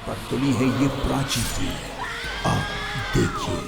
पर तुली है ये प्राची की। आप देखिए।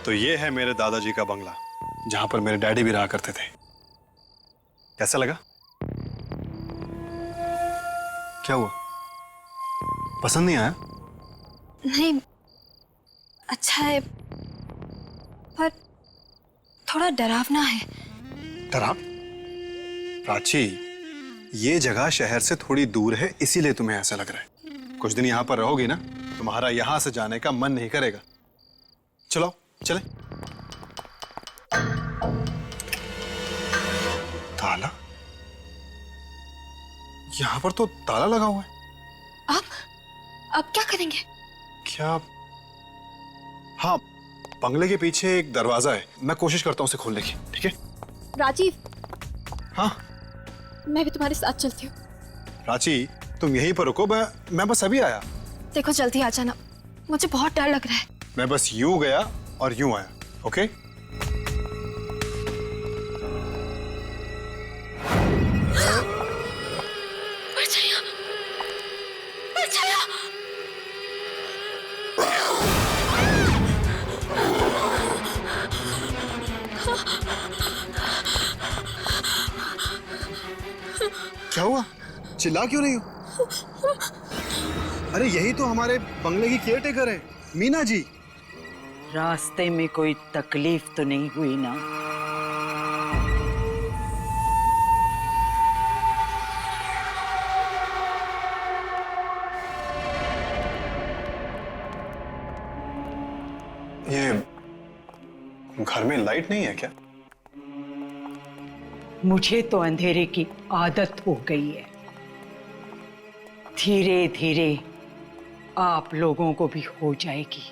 तो ये है मेरे दादाजी का बंगला, जहां पर मेरे डैडी भी रहा करते थे। कैसा लगा? क्या हुआ? पसंद नहीं आया? नहीं, अच्छा है पर थोड़ा डरावना है। डराव? प्राची, ये जगह शहर से थोड़ी दूर है, इसीलिए तुम्हें ऐसा लग रहा है। कुछ दिन यहां पर रहोगी ना, तुम्हारा यहां से जाने का मन नहीं करेगा। चलो चले। ताला? यहां पर तो ताला लगा हुआ है। अब क्या करेंगे? क्या? हाँ, बंगले के पीछे एक दरवाजा है, मैं कोशिश करता हूँ उसे खोलने की। ठीक है राजीव। हाँ, मैं भी तुम्हारे साथ चलती हूँ। प्राची, तुम यहीं पर रुको, मैं बस अभी आया। देखो जल्दी आ जाना, मुझे बहुत डर लग रहा है। मैं बस यूं गया और यूं आया। ओके? परछाइयाँ, परछाइयाँ। क्या हुआ? चिल्ला क्यों रही हो? अरे यही तो हमारे बंगले की केयरटेकर है, मीना जी। रास्ते में कोई तकलीफ तो नहीं हुई ना? ये घर में लाइट नहीं है क्या? मुझे तो अंधेरे की आदत हो गई है। धीरे धीरे आप लोगों को भी हो जाएगी।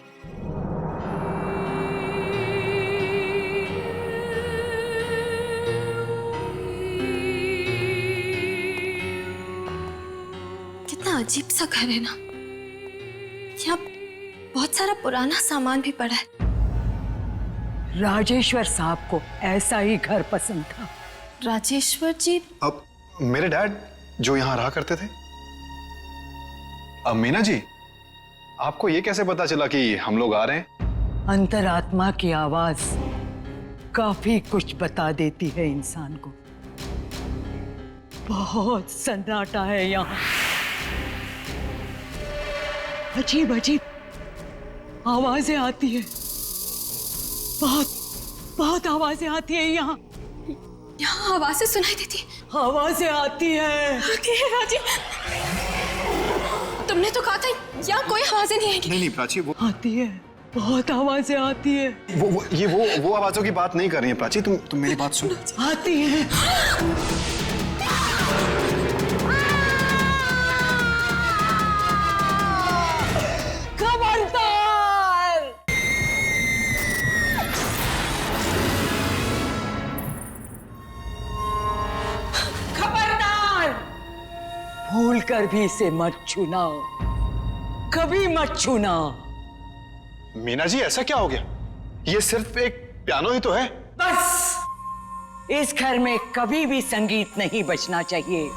कितना अजीब सा घर है ना। यहाँ बहुत सारा पुराना सामान भी पड़ा है। राजेश्वर साहब को ऐसा ही घर पसंद था। राजेश्वर जी? अब मेरे डैड जो यहाँ रहा करते थे। अब मीना जी, आपको ये कैसे पता चला कि हम लोग आ रहे हैं? अंतरात्मा की आवाज काफी कुछ बता देती है इंसान को। बहुत सन्नाटा है यहाँ। अजीब अजीब आवाजें आती है। बहुत बहुत आवाजें आती है यहाँ। यहाँ आवाजें सुनाई देती? आवाजें आती है। आती है राजीव। तुमने तो कहा था यहाँ कोई आवाजें नहीं आएगी। नहीं प्राची, वो आती है, बहुत आवाजें आती है। वो आवाजों की बात नहीं कर रही है प्राची। तुम मेरी बात सुनो। आती है। खबरदार! खबरदार! भूल कर भी इसे मत छूना, कभी मत छूना। मीना जी, ऐसा क्या हो गया? ये सिर्फ एक पियानो ही तो है। बस, इस घर में कभी भी संगीत नहीं बजना चाहिए।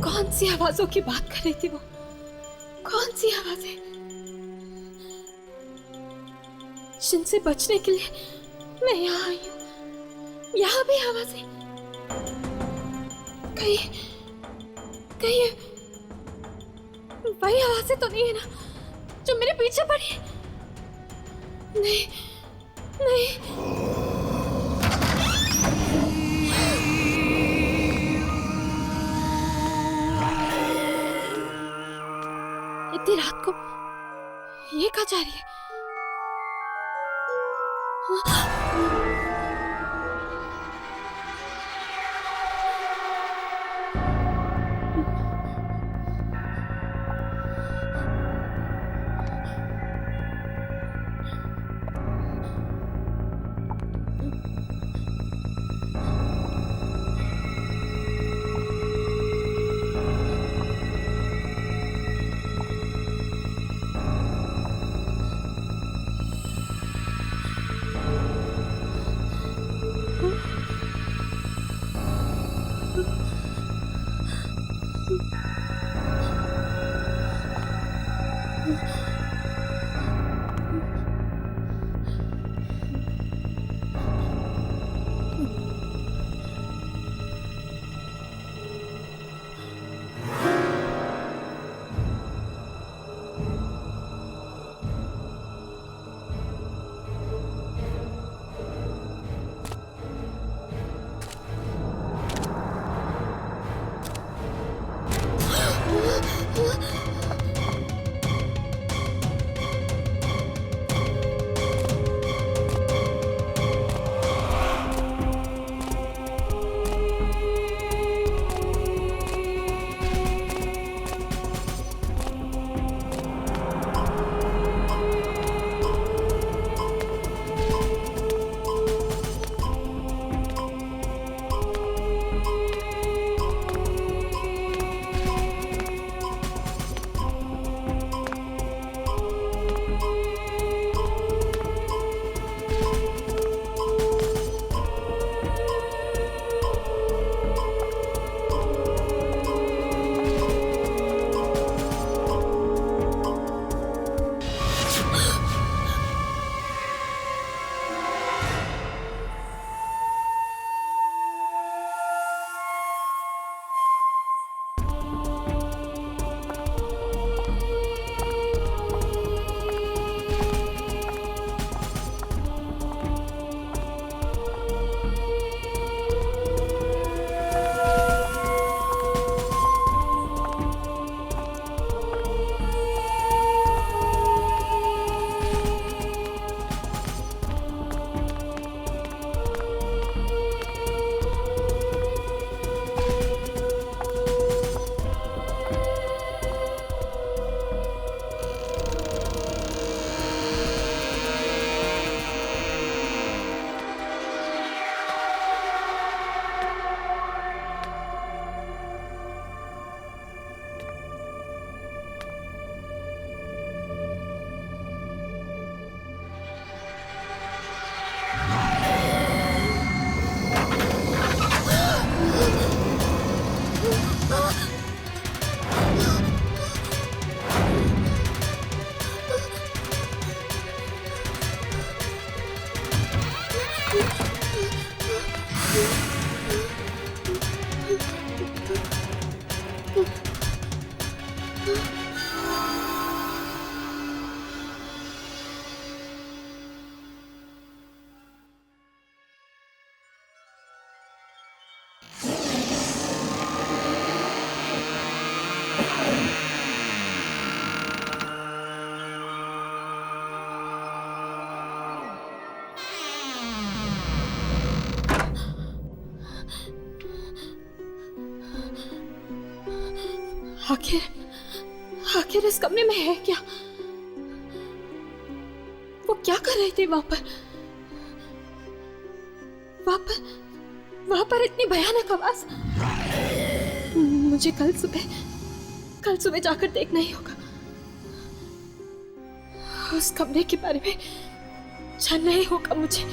कौन सी आवाजों की बात कर रही थी वो? कौन सी आवाजें? जिनसे बचने के लिए मैं यहाँ आई हूँ। यहाँ भी आवाजें। कहीं वही आवाजें तो नहीं है ना जो मेरे पीछे पड़ी है। नहीं नहीं, इतनी रात को ये कहाँ जा रही है? आखिर आखिर इस कमरे में है क्या? वो क्या कर रही थी वहां पर? वहां पर इतनी भयानक आवाज। मुझे कल सुबह जाकर देखना ही होगा। उस कमरे के बारे में जानना ही होगा मुझे।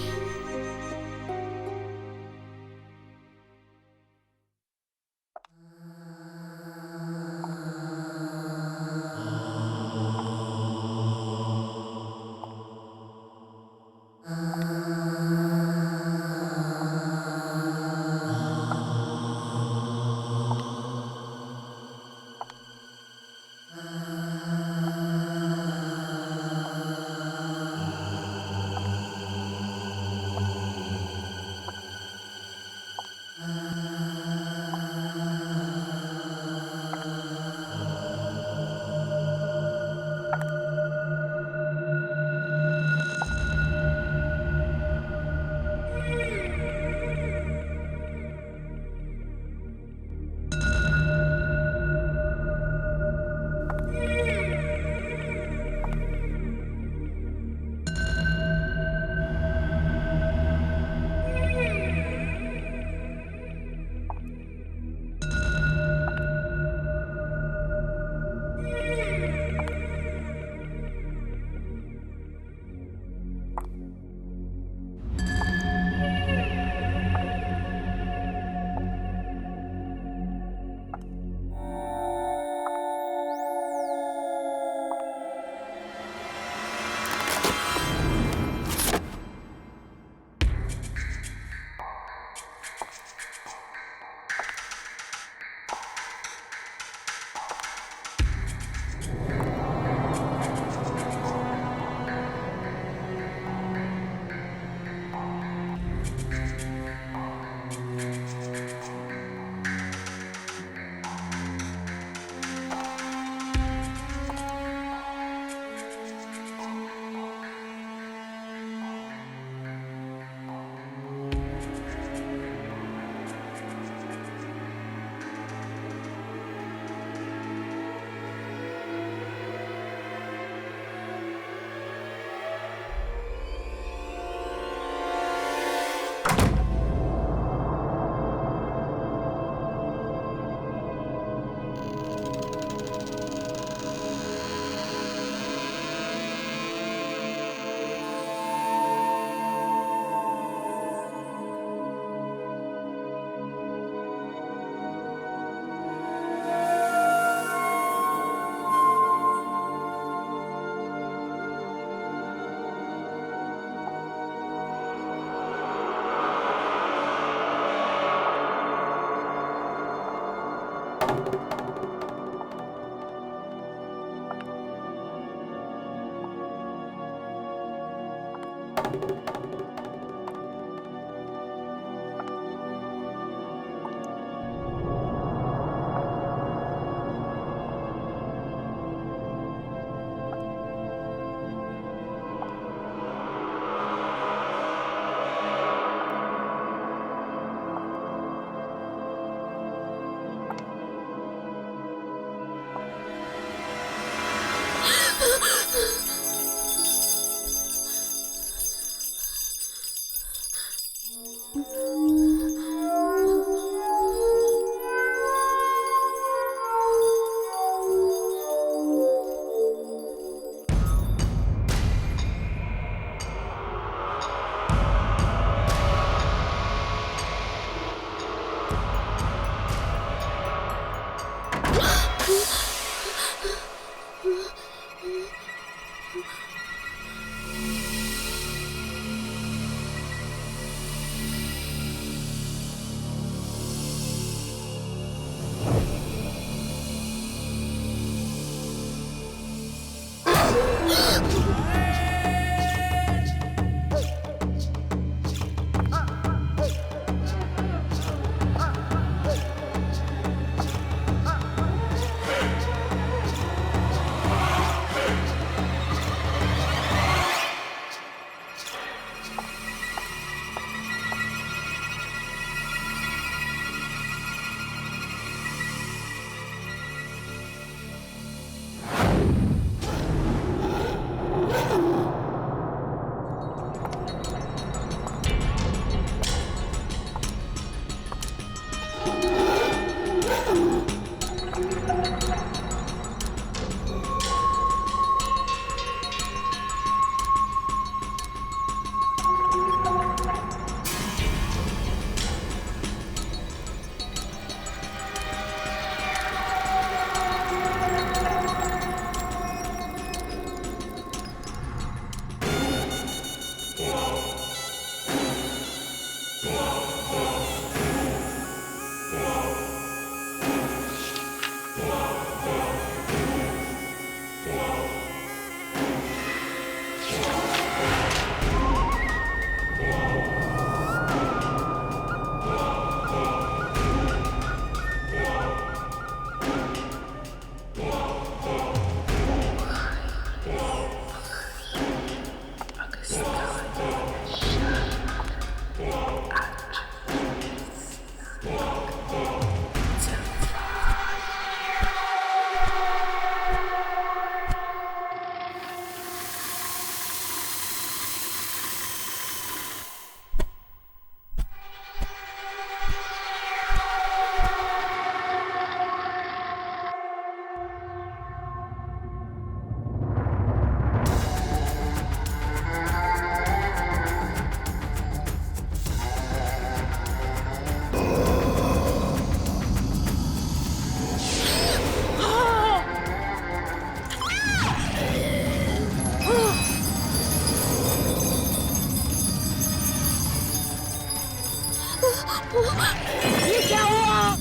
ये क्या हुआ?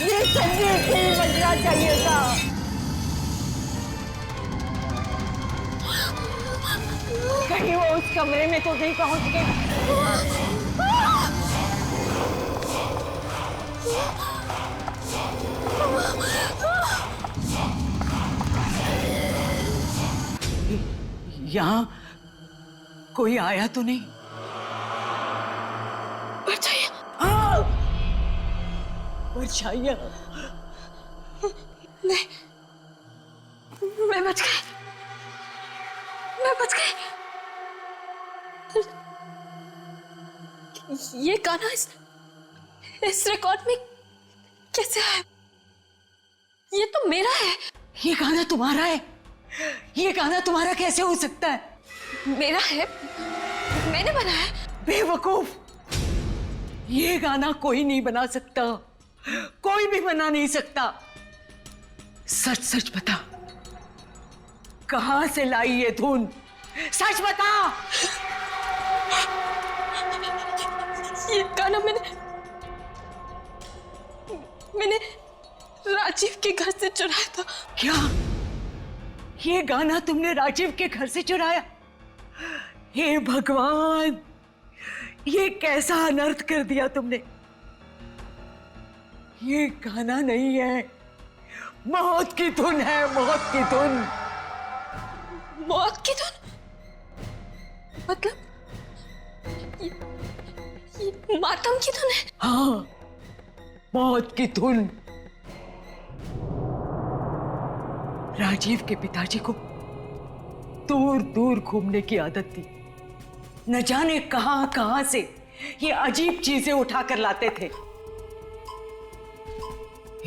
ये संगीत नहीं बजना चाहिए था। कहीं वो उस कमरे में तो नहीं पहुंच गई? यहाँ कोई आया तो नहीं? परछाइयाँ। परछाइयाँ? नहीं, मैं बच गई। मैं बच गई। ये गाना इस रिकॉर्ड में कैसे है? ये तो मेरा है। ये गाना तुम्हारा है? ये गाना तुम्हारा कैसे हो सकता है? मेरा है, मैंने बनाया है। बेवकूफ! ये गाना कोई नहीं बना सकता, कोई भी बना नहीं सकता। सच सच बता, कहां से लाई ये धुन? सच बता। ये गाना मैंने राजीव के घर से चुराया था। क्या? ये गाना तुमने राजीव के घर से चुराया? हे भगवान, ये कैसा अनर्थ कर दिया तुमने। ये गाना नहीं है, मौत की धुन है, मौत की धुन। मौत की धुन? मतलब ये मातम की धुन है? हाँ, मौत की धुन। राजीव के पिताजी को दूर दूर घूमने की आदत थी। न जाने कहां कहां से ये अजीब चीजें उठा कर लाते थे।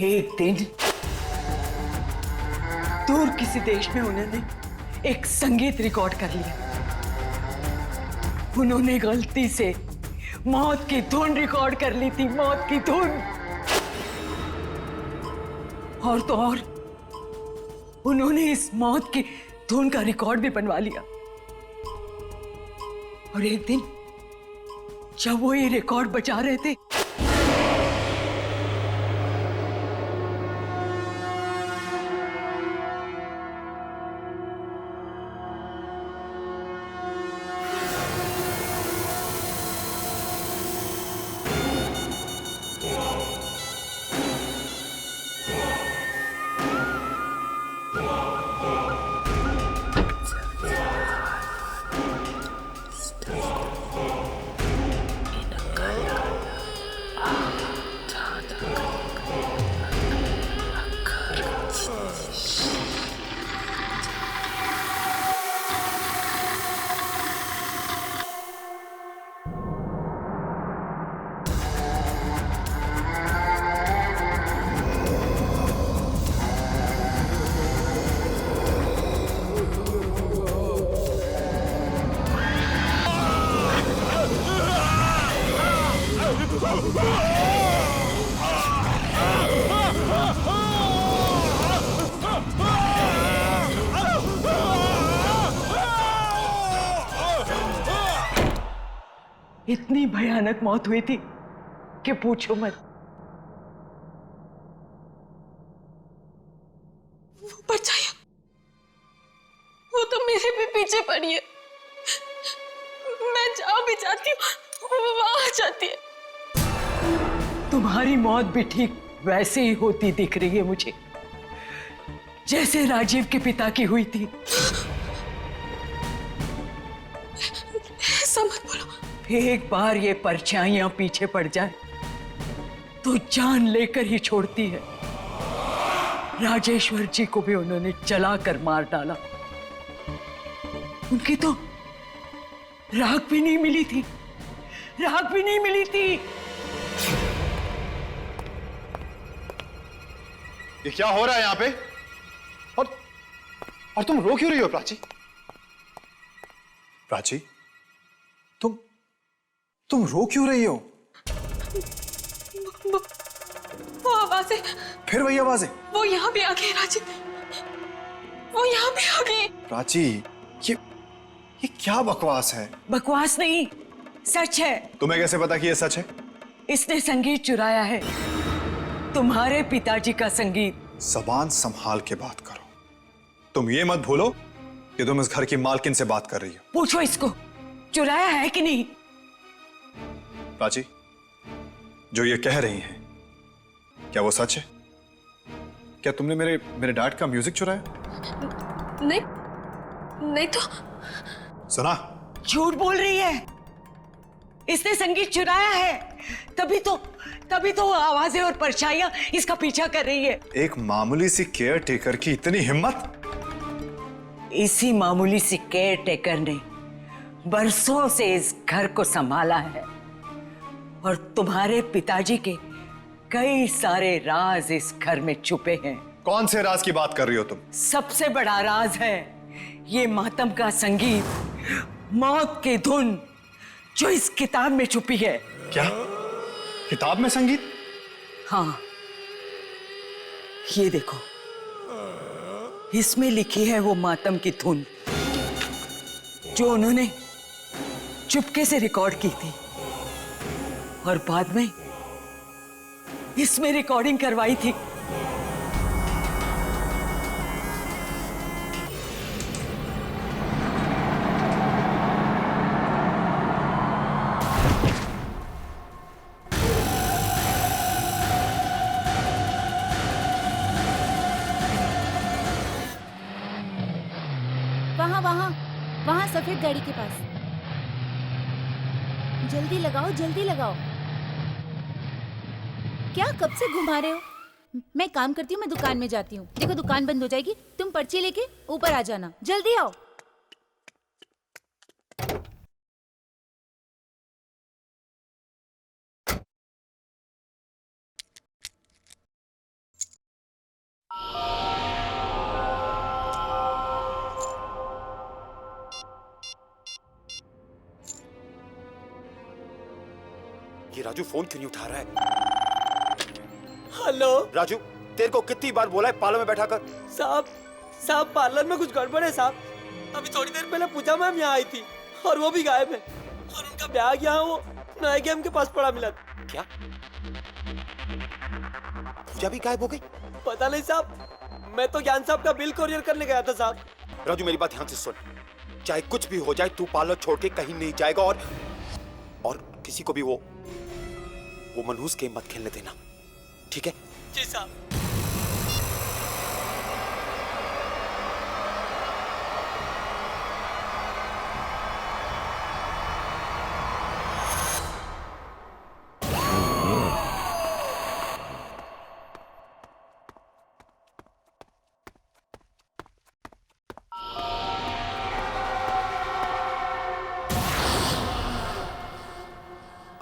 एक दिन दूर किसी देश में उन्होंने एक संगीत रिकॉर्ड कर लिया। उन्होंने गलती से मौत की धुन रिकॉर्ड कर ली थी, मौत की धुन। और तो और उन्होंने इस मौत की धुन का रिकॉर्ड भी बनवा लिया। और एक दिन जब वो ये रिकॉर्ड बजा रहे थे, इतनी भयानक मौत हुई थी कि पूछो मत। वो परछाई, वो तो मेरे भी पीछे पड़ी है। मैं जहां भी जाती हूँ वो वहां आ जाती है। तुम्हारी मौत भी ठीक वैसे ही होती दिख रही है मुझे, जैसे राजीव के पिता की हुई थी। ऐसा मत बोलो। एक बार ये परछाइयां पीछे पड़ जाए तो जान लेकर ही छोड़ती है। राजेश्वर जी को भी उन्होंने जलाकर मार डाला। उनकी तो राख भी नहीं मिली थी, राख भी नहीं मिली थी। ये क्या हो रहा है यहाँ पे? और तुम रो क्यों रही हो प्राची? प्राची, तुम रो क्यों रही हो? वो आवाजें, फिर वही आवाजें? वो यहाँ भी आ गई राजीव, वो यहाँ भी आ गई। प्राची, ये क्या बकवास है? बकवास नहीं, सच है। तुम्हें कैसे पता कि ये सच है? इसने संगीत चुराया है, तुम्हारे पिताजी का संगीत। जबान संभाल के बात करो। तुम ये मत भूलो कि तुम इस घर की मालकिन से बात कर रही हो। पूछो इसको, चुराया है कि नहीं? प्राची, जो ये कह रही हैं, क्या वो सच है? क्या तुमने मेरे डैड का म्यूजिक चुराया? नहीं, नहीं तो। सुना? झूठ बोल रही है। इसने संगीत चुराया है, तभी तो आवाजें और परछाइयां इसका पीछा कर रही है। एक मामूली सी केयर टेकर की इतनी हिम्मत? इसी मामूली सी केयर टेकर ने बरसों से इस घर को संभाला है और तुम्हारे पिताजी के कई सारे राज इस घर में छुपे हैं। कौन से राज की बात कर रही हो तुम? सबसे बड़ा राज है ये मातम का संगीत, मौत की धुन, जो इस किताब में छुपी है। क्या? किताब में संगीत? हाँ, ये देखो, इसमें लिखी है वो मातम की धुन जो उन्होंने चुपके से रिकॉर्ड की थी और बाद में इसमें रिकॉर्डिंग करवाई थी। वहाँ वहाँ वहाँ सफेद गाड़ी के पास। जल्दी लगाओ, जल्दी लगाओ। क्या कब से घुमा रहे हो? मैं काम करती हूँ, मैं दुकान में जाती हूँ। देखो दुकान बंद हो जाएगी, तुम पर्ची लेके ऊपर आ जाना। जल्दी आओ। ये राजू फोन क्यों नहीं उठा रहा है? हेलो राजू, तेरे को कितनी बार बोला है पार्लर में बैठा कर? साहब, साहब पार्लर में कुछ गड़बड़ है साहब। अभी थोड़ी देर पहले पूजा मैम यहाँ आई थी और वो भी गायब है, और उनका बैग यहाँ वो नए गेम के पास पड़ा मिला। क्या? पूजा भी गायब हो गई? पता नहीं साहब, मैं तो ज्ञान साहब का बिल कोरियर करने गया था साहब। राजू मेरी बात ध्यान से सुन, चाहे कुछ भी हो जाए तू पार्लर छोड़ के कहीं नहीं जाएगा, और किसी को भी वो मनहूस गेम मत खेलने देना, ठीक है? जी साहब।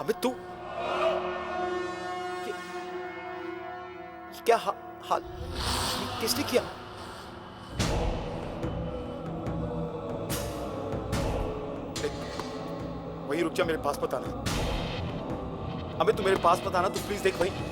अमित तू क्या हाल किसने किया? वहीं रुक जा, मेरे पास मत आना। अमित तू मेरे पास मत आना, तू प्लीज देख वहीं।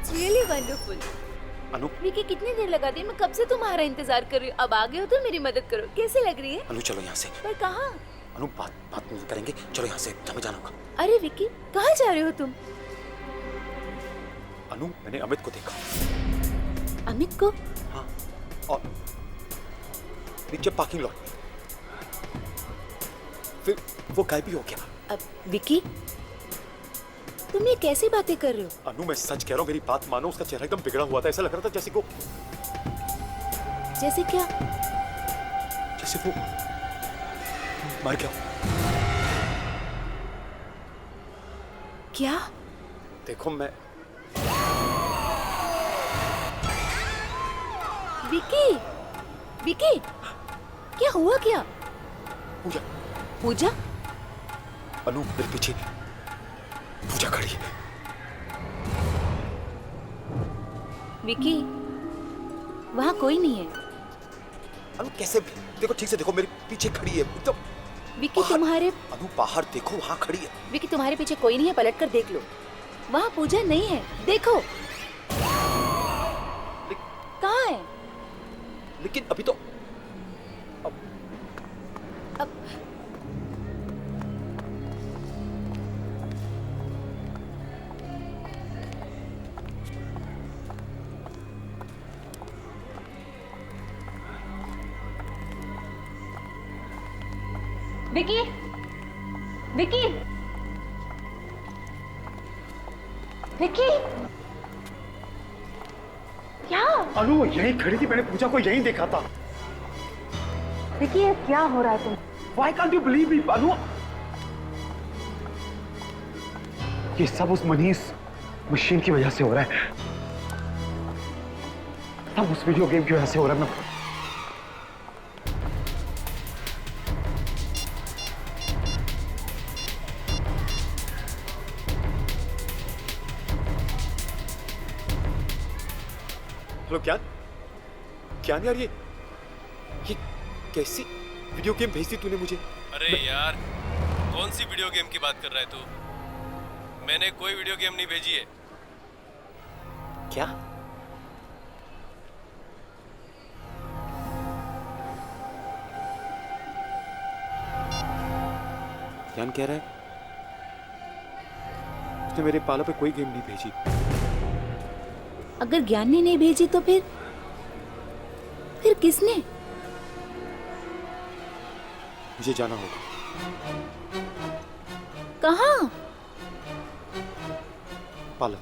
Really wonderful. अनु, विकी कितनी देर लगा दी? मैं कब से तुम्हारा इंतजार कर रही हूँ। अब आ गए हो तो मेरी मदद करो। कैसे लग रही है? अनु चलो यहाँ से। पर कहाँ? अनु बात नहीं करेंगे, चलो यहाँ से, हमें जाना होगा। अरे विकी, कहाँ जा रहे हो तुम? अनु मैंने अमित को देखा। अमित को? हाँ, और नीचे पार्किंग लॉट में, फिर वो गायब भी हो गया। अब विकी, तुम ये कैसी बातें कर रहे हो? अनु मैं सच कह रहा हूँ, मेरी बात मानो, उसका चेहरा एकदम बिगड़ा हुआ था, ऐसा लग रहा था जैसे वो मर गया। क्या? देखो मैं विकी, क्या हुआ क्या? पूजा? अनु मेरे पीछे पूजा खड़ी है। विकी, वहाँ कोई नहीं है। अनु कैसे? देखो ठीक से देखो, मेरे पीछे खड़ी है एकदम। विकी तुम्हारे अनु बाहर देखो, वहाँ खड़ी है। विकी तुम्हारे पीछे कोई नहीं है, पलट कर देख लो। वहाँ पूजा नहीं है, देखो। कहाँ है? लेकिन अभी तो अब विकी, विकी, विकी, क्या? अनु वो यहीं खड़ी थी, मैंने पूजा को यहीं देखा था। विकी, ये क्या हो रहा है तुम? Why can't you believe me, अनु? ये सब उस मनीष मशीन की वजह से हो रहा है। सब उस वीडियो गेम की वजह से हो रहा है। हेलो ज्ञान यार, ये कैसी वीडियो गेम भेज दी तूने मुझे? अरे यार, कौन सी वीडियो गेम की बात कर रहा है तू? मैंने कोई वीडियो गेम नहीं भेजी है। क्या? ज्ञान कह रहा है उसने मेरे पालो पे कोई गेम नहीं भेजी। अगर ज्ञान ने नहीं भेजी तो फिर किसने? मुझे जाना होगा। कहाँ? पालो।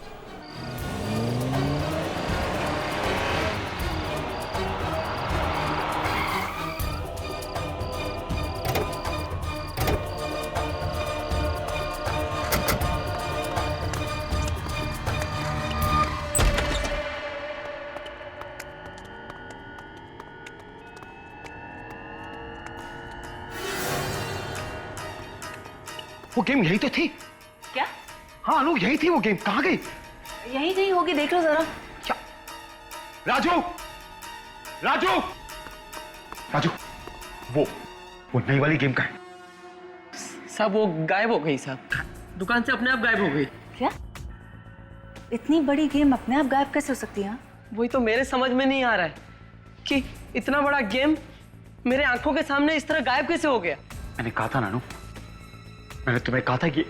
वो गेम यही तो थी। क्या? हाँ अनु, यही थी वो गेम। कहाँ गई? यही कहीं होगी, देख लो जरा। क्या? राजू, राजू, राजू, वो नई वाली गेम का है। साहब वो गायब हो गई साहब, दुकान से अपने आप गायब हो गई। क्या? इतनी बड़ी गेम अपने आप गायब कैसे हो सकती है? वही तो मेरे समझ में नहीं आ रहा है कि इतना बड़ा गेम मेरे आंखों के सामने इस तरह गायब कैसे हो गया। मैंने कहा था नानू, मैंने तुम्हें कहा था कि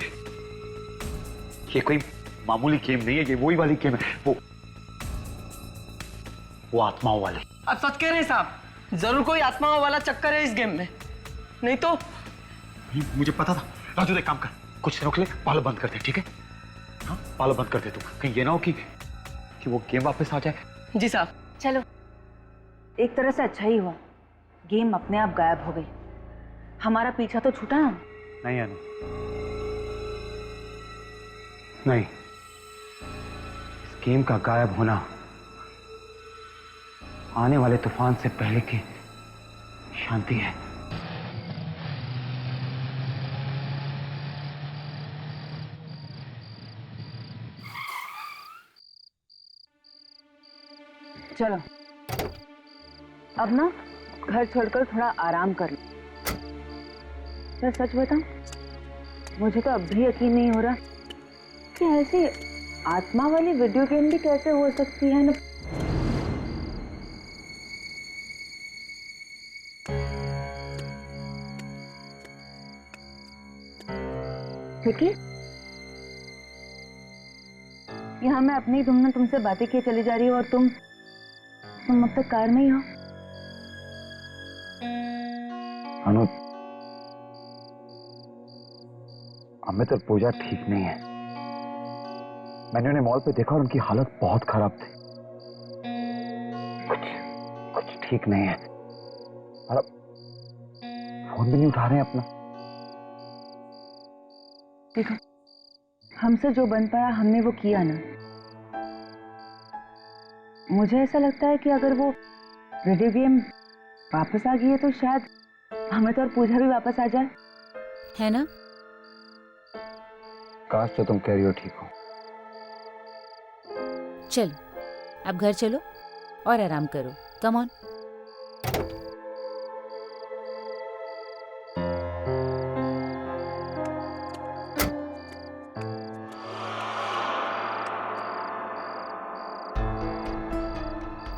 ये कोई मामूली गेम नहीं है, ये वही वाली गेम है, वो आत्माओं वाली। आप सच कह रहे हैं साहब? जरूर कोई आत्माओं वाला चक्कर है इस गेम में, नहीं तो। मुझे पता था। राजू एक काम कर, कुछ दिनों के लिए पालो बंद कर दे, ठीक है? हाँ पालो बंद कर दे तू, कहीं ये ना हो कि वो गेम वापस आ जाए। जी साहब। चलो, एक तरह से अच्छा ही हुआ, गेम अपने आप गायब हो गई। हमारा पीछा तो छूटा ना। नहीं अनु, नहीं, इस गेम का गायब होना आने वाले तूफान से पहले की शांति है। चलो अब ना घर छोड़कर थोड़ा आराम कर लो। मैं सच बताऊं, मुझे तो अब भी यकीन नहीं हो रहा कि ऐसी आत्मा वाली वीडियो गेम भी कैसे हो सकती है ना। विकी, यहाँ मैं अपनी धुन में तुमसे बातें किए चली जा रही हूँ और तुम अब तक कार में ही हो। अनु, अमित और पूजा ठीक नहीं है। मैंने उन्हें मॉल पे देखा और उनकी हालत बहुत खराब थी। कुछ ठीक नहीं है। और अब फोन भी नहीं उठा रहे हैं अपना। देखो, हमसे जो बन पाया हमने वो किया ना। मुझे ऐसा लगता है कि अगर वो वीडियो गेम वापस आ गई है तो शायद हमें तो और पूजा भी वापस आ जाए, है ना? काश तो तुम कह रही हो ठीक हो। चलो अब घर चलो और आराम करो। Come on.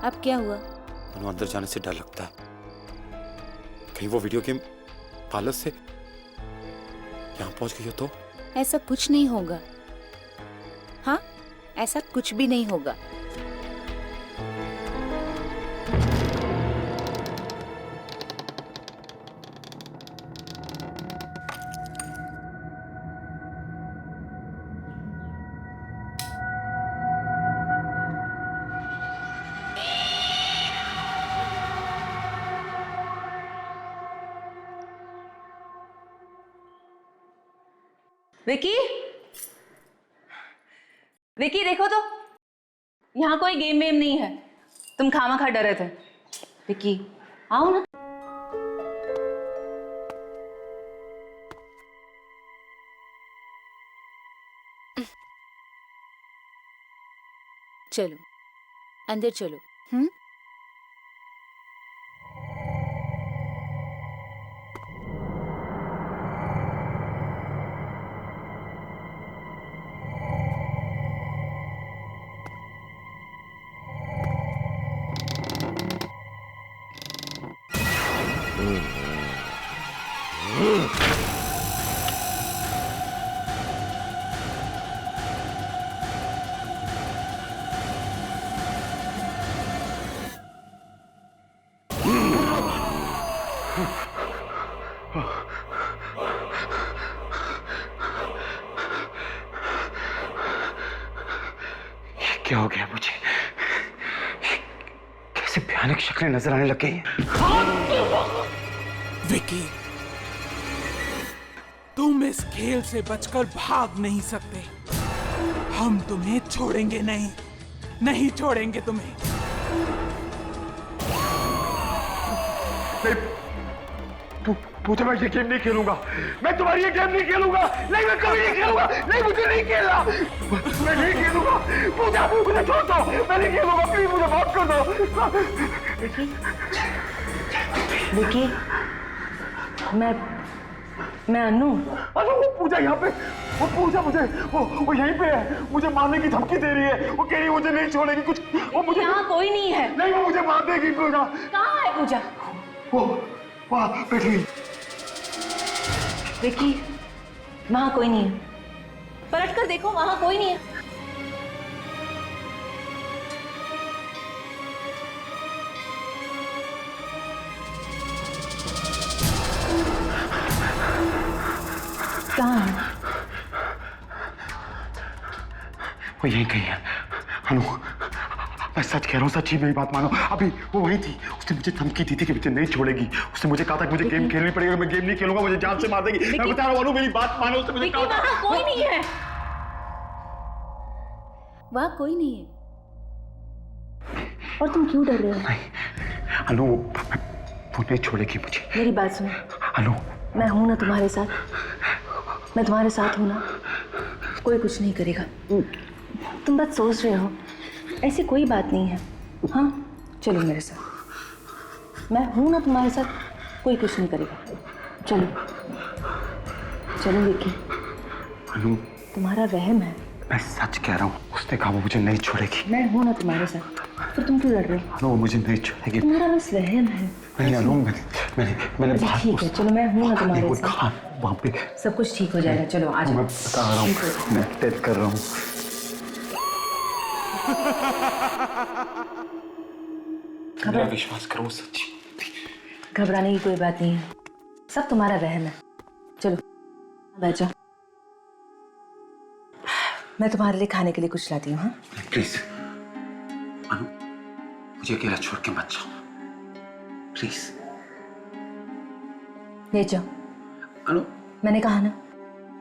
अब क्या हुआ? अनु, अंदर जाने से डर लगता है, कहीं वो वीडियो गेम पार्लर से यहाँ पहुंच गई हो तो। ऐसा कुछ नहीं होगा। हाँ, ऐसा कुछ भी नहीं होगा। विकी, विकी देखो तो, यहाँ कोई गेम वेम नहीं है। तुम खामखा डरे थे। विकी आओ ना। चलो अंदर चलो। हम्म। क्या हो गया मुझे? कैसे भयानक शक्लें नजर आने लग गई हैं। विकी, तुम इस खेल से बचकर भाग नहीं सकते। हम तुम्हें छोड़ेंगे नहीं, नहीं छोड़ेंगे तुम्हें। पूजा, मैं ये गेम नहीं खेलूंगा। मैं तुम्हारी ये गेम नहीं खेलूंगा। नहीं, मैं कभी नहीं खेलूंगा। नहीं, मुझे नहीं खेलना। मैं नहीं खेलूंगा। पूजा, मुझे छोड़ दो। मैं नहीं खेलूंगा। प्लीज मुझे माफ कर दो। विकी, मैं अनु। अनु, वो पूजा यहाँ पे। वो पूजा मुझे वो यहीं पे है। मुझे मारने की धमकी दे रही है। वो कह रही है मुझे नहीं छोड़ेगी कुछ। वो मुझे यहाँ कोई नहीं है। नहीं, वो मुझे मार देगी। पूजा कहाँ है पूजा? वो वहाँ बैठी हुई। विकी, वहाँ कोई नहीं है। पलट कर देखो, वहाँ कोई नहीं है। कहाँ है? वो यहीं कहीं है। अनु, मैं सच कह रहा हूँ, सच्ची मेरी बात मानो। अभी वो वहीं थी। उसने मुझे धमकी दी थी कि मुझे नहीं छोड़ेगी। उसने मुझे कहा था कि मुझे गेम खेलनी पड़ेगी। मैं गेम नहीं खेलूंगा, मुझे जान से मार देगी। मैं बता रहा हूँ अनु, मेरी बात मानो। उसने मुझे कहा था। कोई नहीं है। वहाँ कोई नहीं है। और तुम क्यों डर रहे हो? नहीं अनु, वो नहीं छोड़ेगी मुझे। मेरी बात सुनो अनु, मैं हूं ना तुम्हारे साथ। मैं तुम्हारे साथ हूं ना। कोई कुछ नहीं करेगा। तुम बस सोच रहे हो, ऐसी कोई बात नहीं है। हाँ, चलो मेरे साथ। मैं हूं ना तुम्हारे साथ, कोई कुछ नहीं करेगा। चलो चलो विकी। अनु, तुम्हारा वहम है। मैं सच कह रहा हूँ। उसने कहा वो मुझे नहीं छोड़ेगी। मैं हूं ना तुम्हारे साथ, फिर तुम क्यों लड़ रहे हो? अनु, वो मुझे नहीं छोड़ेगी। तुम्हारा बस वहम है। नहीं अनु, मैंने बात। ठीक है, चलो मैं हूं ना तुम्हारे साथ। वहाँ पे सब कुछ ठीक हो जाएगा। चलो आ जाओ। मैं बता रहा हूँ, मैं टेस्ट कर रहा हूँ। मेरा विश्वास करो, सच्ची। घबराने की कोई बात नहीं है, सब तुम्हारा वहम है। चलो बैठ जाओ, मैं तुम्हारे लिए खाने के लिए कुछ लाती हूँ। हाँ प्लीज अनु, मुझे अकेला छोड़ के मत जाओ प्लीज। ले जाओ अनु, मैंने कहा ना,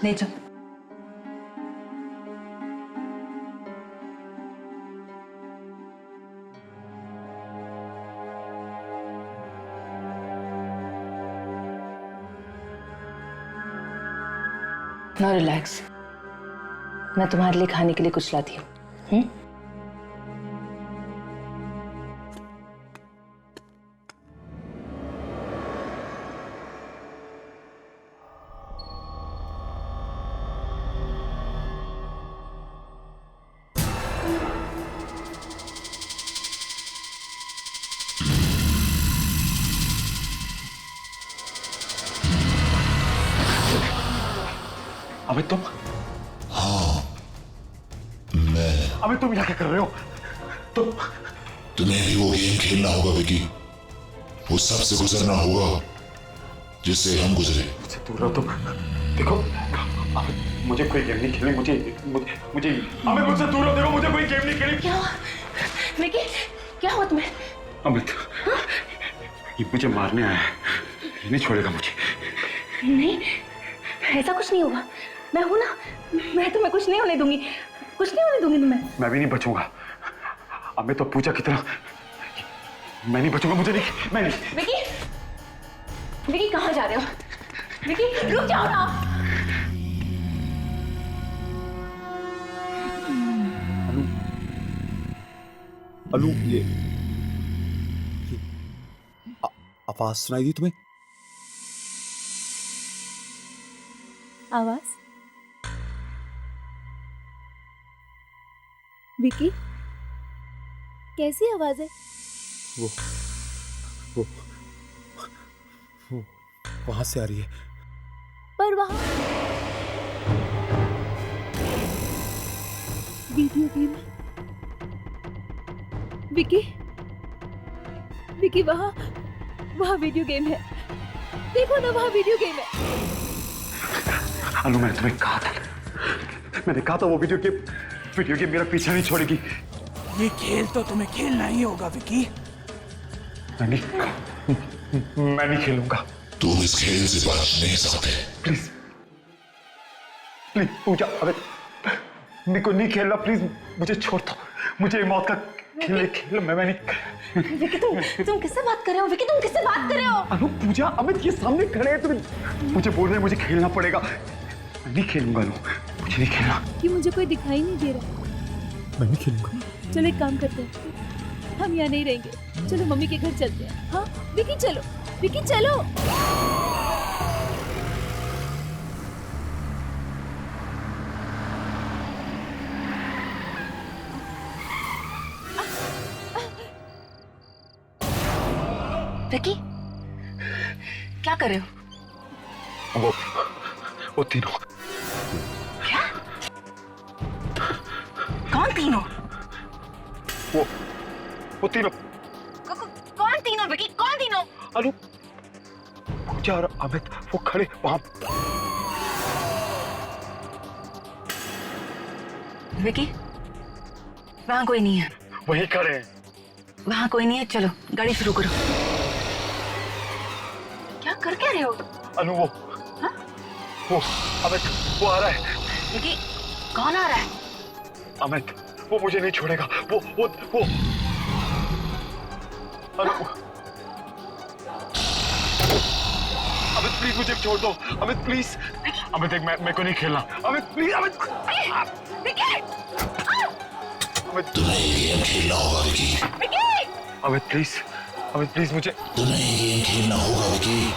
ले जाओ। नो रिलैक्स, मैं तुम्हारे लिए खाने के लिए कुछ लाती हूँ। अबे तुम? हाँ मैं। अबे तुम यहाँ क्या कर रहे हो? तुम्हें भी वो गेम खेलना होगा विकी, वो सबसे गुजरना होगा जिससे हम गुजरे। मुझसे दूर रहो तुम। देखो अबे, मुझे कोई गेम नहीं खेलनी। मुझे अबे मुझसे दूर रहो। देखो मुझे कोई गेम नहीं खेलनी। क्या हुआ विकी, क्या हुआ तुम्हें? अमित, ये मुझे मारने आया है, ये नहीं छोड़ेगा मुझे। नहीं, ऐसा कुछ नहीं होगा। मैं हूं ना, मैं तुम्हें कुछ नहीं होने दूंगी, कुछ नहीं होने दूंगी तुम्हें। मैं भी नहीं बचूंगा। अब मैं तो पूजा की तरह मैं नहीं बचूंगा। मुझे नहीं, मैं नहीं। विकी कहाँ जा रहे हो? विकी रुक जाओ ना। अनु, ये आवाज सुनाई दी तुम्हें? आवाज? विकी, कैसी आवाज है? वो वहां से आ रही है। पर वहां वीडियो गेम है। विकी, वहां वीडियो गेम है। देखो ना वहाँ वीडियो गेम है। अनु मैंने तुम्हें कहा था, वो वीडियो गेम मेरा पीछा नहीं छोड़ेगी। ये खेल तो तुम्हें खेलना ही होगा विकी। मैं नहीं खेलूंगा। तुम इस खेल से बच नहीं सकते। प्लीज पूजा, अबे मेरे को नहीं खेलना, प्लीज मुझे छोड़ दो। मुझे मौत का खेल मैं नहीं। विकी तुम किससे बात कर रहे हो? विकी तुम किससे बात कर रहे हो? अनु पूजा, अमित ये सामने खड़े हैं, तुम मुझे बोल रहे हैं मुझे खेलना पड़ेगा। मैं नहीं खेलूंगा अनु, मुझे नहीं खेलना। कि मुझे कोई दिखाई नहीं दे रहा। मैं नहीं खेलूंगा। चलो एक काम करते हैं, हम यहाँ नहीं रहेंगे, चलो मम्मी के घर चलते हैं। हाँ विकी चलो, विकी चलो। विकी क्या कर रहे हो? वो तीनों। क्या? कौन तीनों? वो तीनों। कौन तीनों विकी? कौन तीनों? अनु, पूजा और अमित वो खड़े वहां। विकी वहां कोई नहीं है। वहीं खड़े हैं। वहां कोई नहीं है, चलो गाड़ी शुरू करो। क्या कर क्या रहे हो? अनु वो अमित वो आ रहा है। विकी कौन आ रहा है? अमित वो मुझे नहीं छोड़ेगा। वो अनु, अमित प्लीज मुझे छोड़ दो। अमित प्लीज। अमित देख मैं को नहीं खेलना। अमित प्लीज। अमित तुम्हें ये गेम खेलना होगा विकी। अमित प्लीज मुझे। तुम्हें ये गेम खेलना होगा विकी।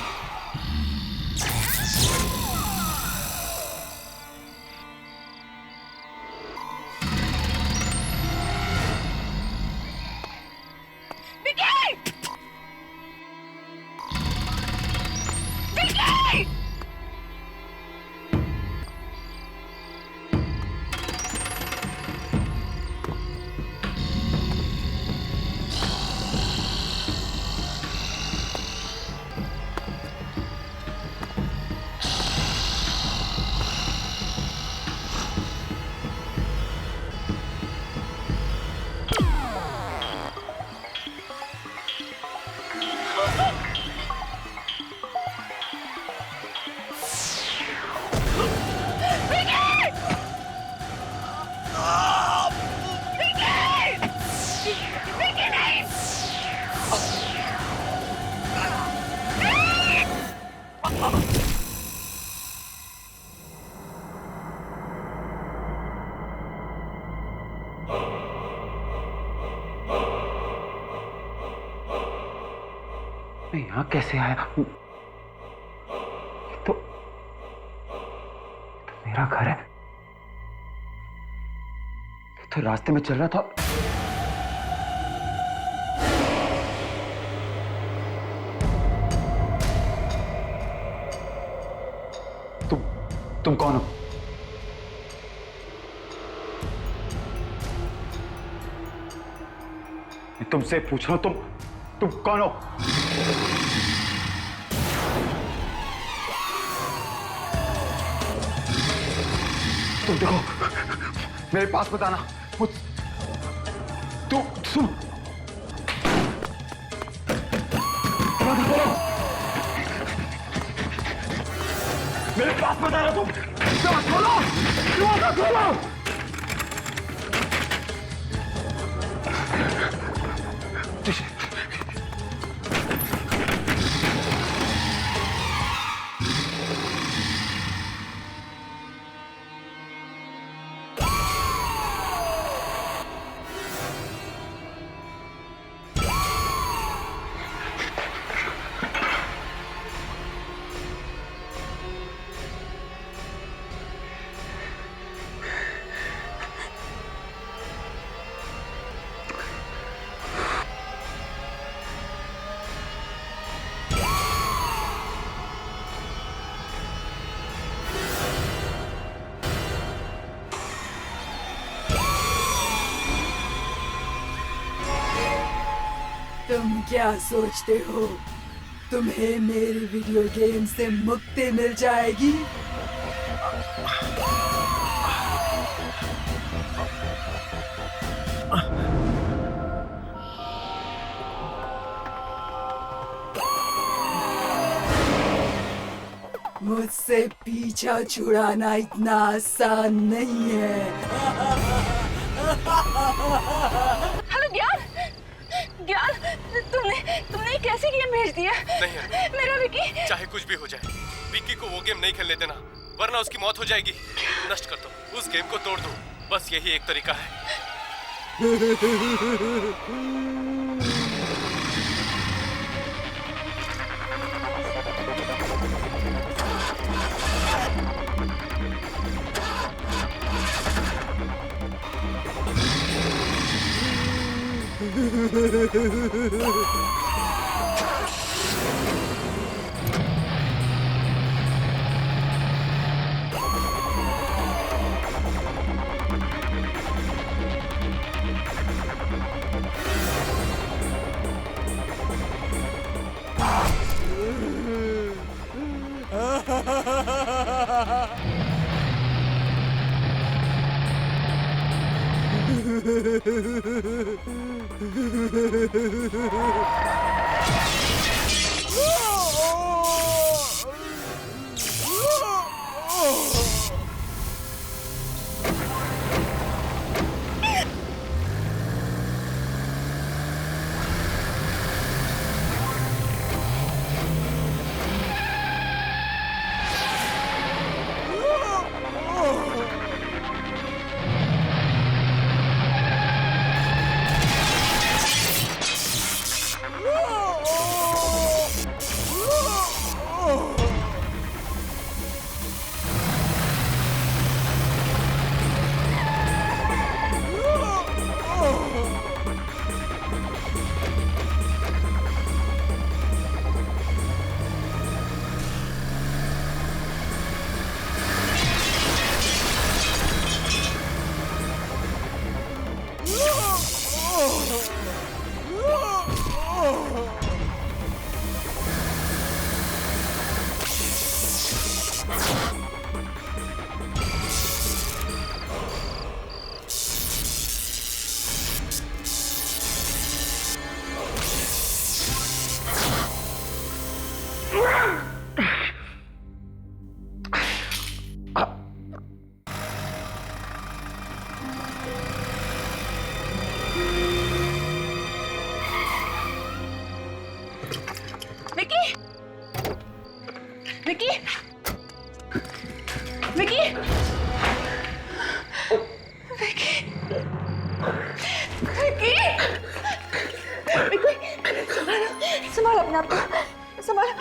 मैं यहाँ कैसे आया? तो मेरा घर है। तो रास्ते में चल रहा था। तुम कौन हो? मैं तुमसे पूछ रहा हूं, तुम कौन हो? तुम देखो, मेरे पास बताना। तू सुन, मेरे पास बताना। तुम खोलो, खोलो। तुम क्या सोचते हो तुम्हें मेरी वीडियो गेम से मुक्ति मिल जाएगी। मुझसे पीछा छुड़ाना इतना आसान नहीं है। हेलो ज्ञान, ज्ञान, तुमने कैसे गेम भेज दिया? नहीं मेरा विकी। चाहे कुछ भी हो जाए, विक्की को वो गेम नहीं खेलने देना, वरना उसकी मौत हो जाएगी। नष्ट कर दो, उस गेम को तोड़ दो, बस यही एक तरीका है। विकी, विकी, विकी, विकी, विकी, संभालो अपने आप को, संभालो।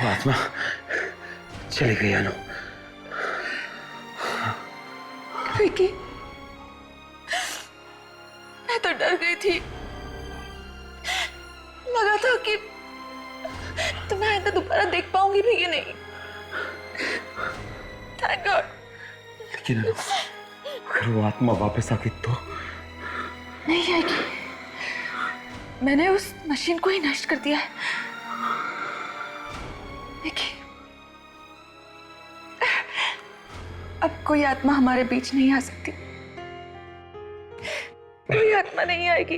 आत्मा चली गई अनु। विकी, मैं तो डर गई थी, लगा था कि तुम्हें आइंदा दोबारा देख पाऊंगी भी कि नहीं। Thank God. लेकिन अगर वो आत्मा वापस आ गई तो? नहीं आएगी, मैंने उस मशीन को ही नष्ट कर दिया है। देखिए, अब कोई आत्मा हमारे बीच नहीं आ सकती, कोई आत्मा नहीं आएगी।